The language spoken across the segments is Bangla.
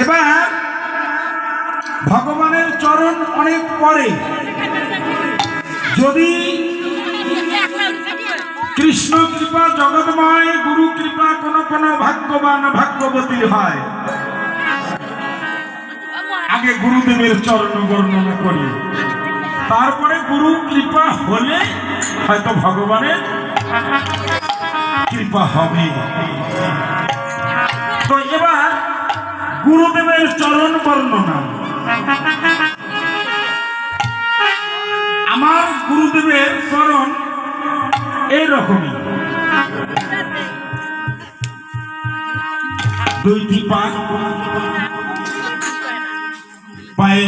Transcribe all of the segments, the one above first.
এবার ভগবানের চরণ অনেক পরে, যদি কৃষ্ণ কৃপা জগৎময় গুরু কৃপা কোন কোন ভাগ্যবান ভাগ্যবতী হয়, আগে গুরুদেবের চরণ বর্ণনা করি, তারপরে গুরু কৃপা হলে হয়তো ভগবানের কৃপা হবে। তো এবার গুরুদেবের চরণ বর্ণনা। আমার গুরুদেবের চরণ এইরকমই, দুইটি পা, পায়ে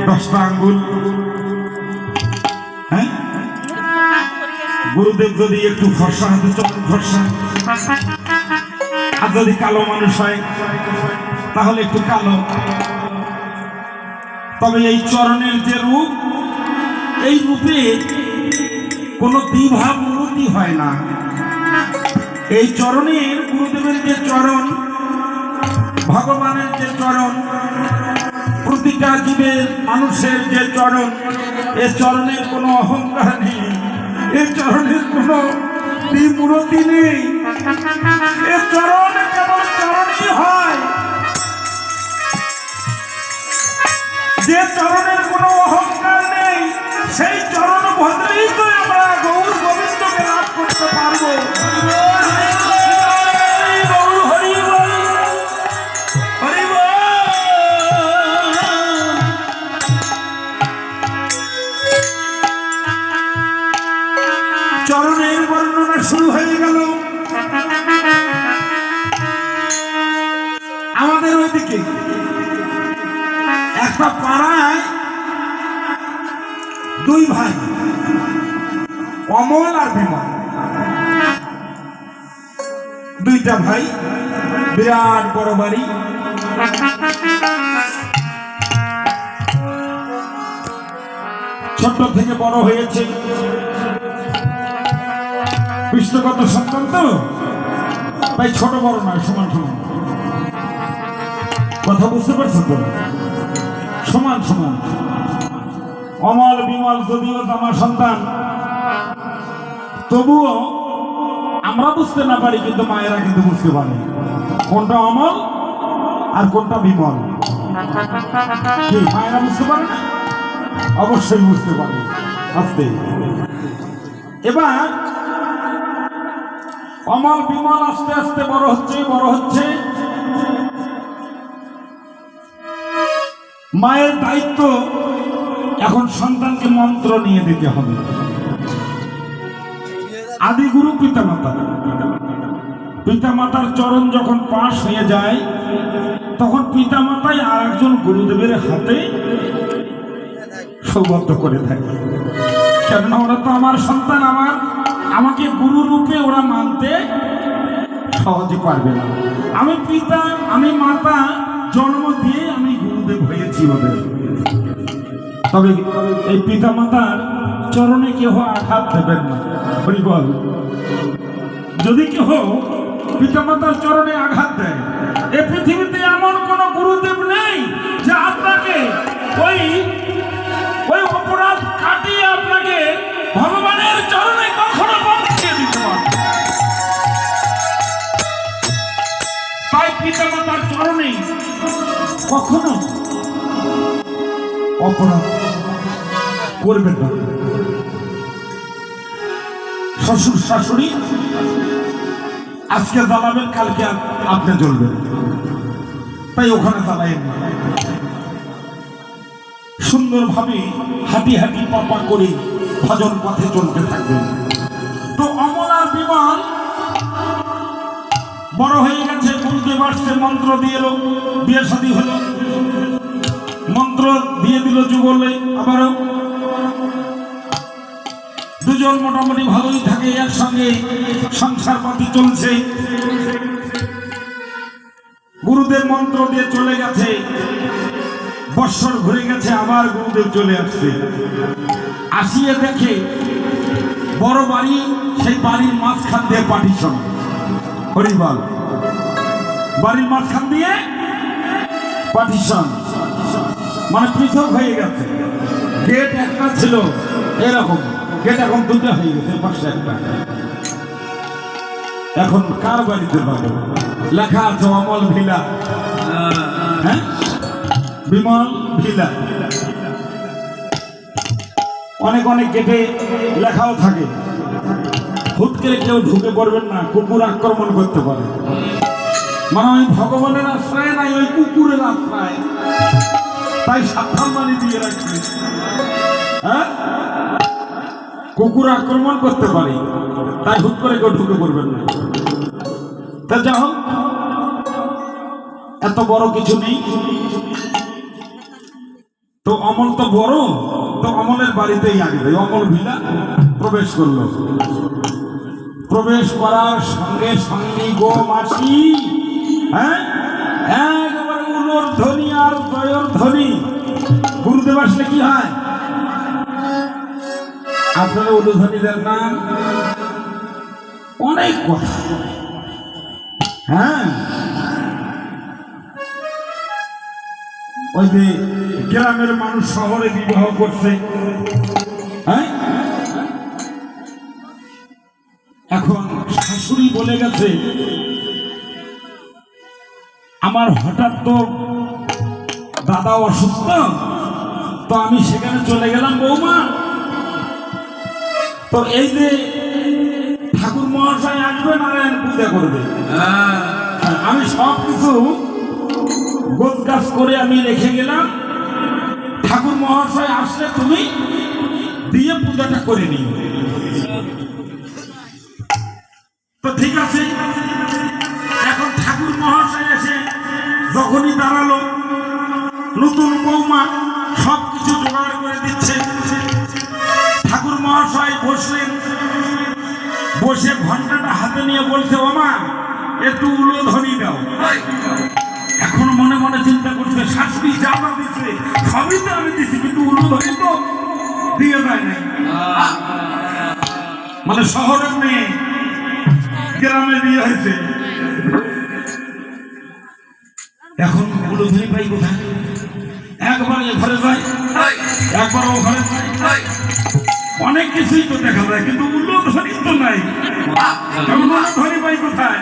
10টা আঙ্গুল। হ্যাঁ, গুরুদেব যদি একটু ফর্সা হাতে চরণ ফর্সা, আর যদি কালো মানুষ হয় তাহলে একটু কালো। তবে এই চরণের যে রূপ, এই রূপে কোনো দ্বিভাব মূর্তি হয় না। এই চরণের, গুরুদেবের যে চরণ, ভগবানের যে চরণ, প্রতিটা জীবের মানুষের যে চরণ, এ চরণের কোনো অহংকার নেই, এ চরণের কোনো দ্বিমূর্তি নেই। এ চরণ কেবল চরণই হয়। যে চরণের কোনো অহংকার নেই, সেই চরণ ভদ্রেই তো আমরা গৌর গোবিন্দকে লাভ করতে পারবো। চরণের বর্ণনা শুরু হয়ে গেল। আমাদের ওইদিকে একটা পাড়ায় দুই ভাই, অমল আর বিমল, দুইটা ভাই, বিরাট বড় বাড়ি। ছোট থেকে বড় হয়েছে, বিষ্ণুগত সন্তান তো, তাই ছোট বড় নয়, সমান সমান। কথা বুঝতে পারছো তো? সমান সমান। অমল বিমল যদিও আমার সন্তান, তবুও আমরা বুঝতে না পারি, কিন্তু মায়েরা কিন্তু বুঝতে পারে কোনটা অমল আর কোনটা বিমল। কি মায়েরা বুঝতে পারে না? অবশ্যই বুঝতে পারে। আস্তে এবার অমল বিমল আস্তে আস্তে বড় হচ্ছে, বড় হচ্ছে। মায়ের দায়িত্ব এখন সন্তানকে মন্ত্র নিয়ে দিতে হবে। আদি গুরু পিতামাতা, পিতামাতার চরণ যখন পাশ হয়ে যায়, তখন পিতামাতাই আর একজন গুরুদেবের হাতে সৌবদ্ধ করে থাকে। কেননা ওরা তো আমার সন্তান, আমাকে গুরু রূপে ওরা মানতে সহজে পারবে না। আমি পিতা, আমি মাতা, জন্ম দিয়ে আমি গুরুদেব হয়েছি ওদের। তবে এই পিতা মাতার চরণে কেহ আঘাত দেবেন না। বল, যদি কেহ পিতা মাতার চরণে আঘাত দেয়, এই পৃথিবীতে এমন কোন গুরুদেব নেই যে আপনাকে ওই অপরাধ কাটিয়ে আপনাকে ভগবানের চরণে কখনো পৌঁছে দিতে পারবে। তাই পিতা মাতার চরণে কখনো অপরাধ করবেন না। শ্বশুর শাশুড়ি আজকে জ্বালাবেন, কালকে আপনি জ্বলবেন, তাই ওখানে জ্বালাইন না। সুন্দরভাবে হাঁটি হাঁটি পাপা করে ভজন পথে চলতে থাকবেন। তো অমল আর বিমল বড় হয়ে গেছে, গুরুদেব আসছে, মন্ত্র দিয়ে এলো, বিয়ে শাদী হলো, মন্ত্র দিয়ে দিল যুগলে। আবারও দুজন মোটামুটি ভালোই থাকে, একসঙ্গে সংসার পাতি চলছে। গুরুদেব মন্ত্র দিয়ে চলে গেছে, বৎসর ঘুরে গেছে, আবার গুরুদেব চলে আসছে। আসিয়ে দেখে বড় বাড়ি, সেই বাড়ির মাঝখান দিয়ে পার্টিশন। হরিবল, বাড়ির মাঝখান দিয়ে পার্টিশন, মানে পৃথক হয়ে গেছে। গেট একটা ছিল এরকম, গেট এখন দুটো হয়ে গেছে, পাশে একটা। এখন কার বাড়িতে পাবো? লেখা আছে অমল ভিলা, হ্যাঁ, বিমল ভিলা। অনেক অনেক গেটে লেখাও থাকে, হুট করে কেউ ঢুকে পড়বেন না, কুকুর আক্রমণ করতে পারে। মানে ওই ভগবানের আশ্রয় নাই, ওই কুকুরের আশ্রয়, তাই সাবধান দিয়ে রাখবে। হ্যাঁ, কুকুর আক্রমণ করতে পারে, তাই হুট করে কেউ ঢুকে পড়বেন না। তা যা হোক, এত বড় কিছু নেই তো। অমল তো বড়, তো অমলের বাড়িতেই আগে অমল ভিলা প্রবেশ করলো। প্রবেশ করার সঙ্গে সঙ্গে গো মাসি, হ্যাঁ, একবারে উলোর ধ্বনি আর জয়ের ধ্বনি। গুরুদেব আসলে কি হয়? আপনারা উলুধ্বনি দেন না? অনেক কথা, হ্যাঁ। ওই যে গ্রামের মানুষ শহরে বিবাহ করছে, হ্যাঁ, এখন শাশুড়ি বলে গেছে, আমার হঠাৎ তো দাদা অসুস্থ, তো আমি সেখানে চলে গেলাম বৌমা। তো এই যে ঠাকুর মহাশয় আসবে, নারায়ণ পূজা করবে, আমি সব কিছু গোছ গাছ করে আমি রেখে গেলাম। ঠাকুর মহাশয় আসলে তুমি দিয়ে পূজাটা করে নিও। তো ঠিক আছে। এখন ঠাকুর মহাশয় এসে যখনই দাঁড়ালো, নতুন বৌমা সব কিছু জোগাড় করে দিচ্ছে। ঠাকুর মহাশয় বসলেন, বসে ঘন্টাটা হাতে নিয়ে বলছে, ওমা একটু উলোধ্বনি দাও। এখন মনে মনে চিন্তা করছে, শাশুড়ি যা না দিচ্ছে সবই তো আমি দিচ্ছি, কিন্তু উলোধ্বনি তো দিয়ে যায় নাই। মানে শহরের মেয়ে, গ্রামে বিয়ে হয়েছে, এখন উলোধ্বনি পাই কোথায়? একবার এ ঘরে যায়, একবার ও ঘরে যায়, অনেক কিছুই তো দেখা যায়, কিন্তু উলোধ্বনি তো নাই। উলোধ্বনি পাই কোথায়?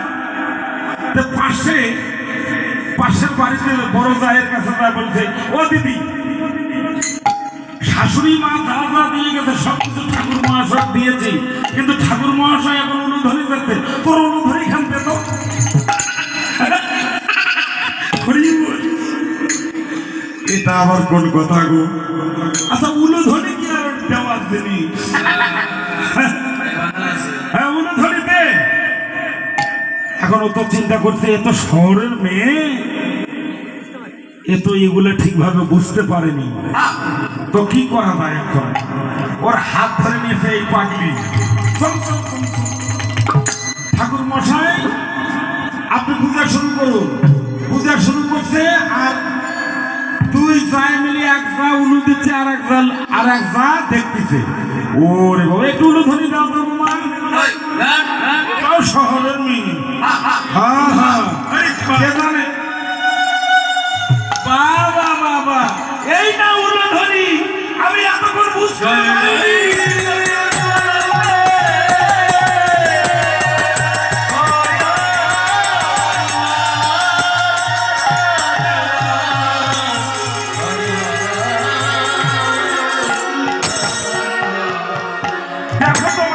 পাশের বাড়িতে বড় জায়ের কাছে যায়, বলছে, ও দিদি, শাশুড়ি মা যা যা দিয়ে গেছে সব কিছু ঠাকুর মহাশয় দিয়েছি, কিন্তু ঠাকুর মহাশয় এখন উলুধ্বনি যাচ্ছে, তোর উলুধ্বনি খান পেত। এটা আবার কোন কথা গো? আচ্ছা, উলুধ্বনি কি আর দেওয়ার জিনিস? হ্যাঁ, উলুধ্বনি দে। এখন ও তো চিন্তা করছে, এ তো শহরের মেয়ে, এ তো এগুলো ঠিকভাবে বুঝতে পারেনি, তো কি করা যায়? এখন ওর হাত ধরে নিয়েছে এই পাগলি। ঠাকুর মশাই, আপনি পূজা শুরু করুন। পূজা শুরু করছে, আর দুই জায় মিলে এক যা উলু দিচ্ছে, আর এক যা দেখতেছে। ওরে বাবা, একটু উলুধ্বনি দাও তো মা। শহরের মেয়ে, হ্যাঁ হ্যাঁ, কে জানে? বাবা বাবা, এই না উলুধ্বনি, আমি এতক্ষণ বুঝতে পারিনি।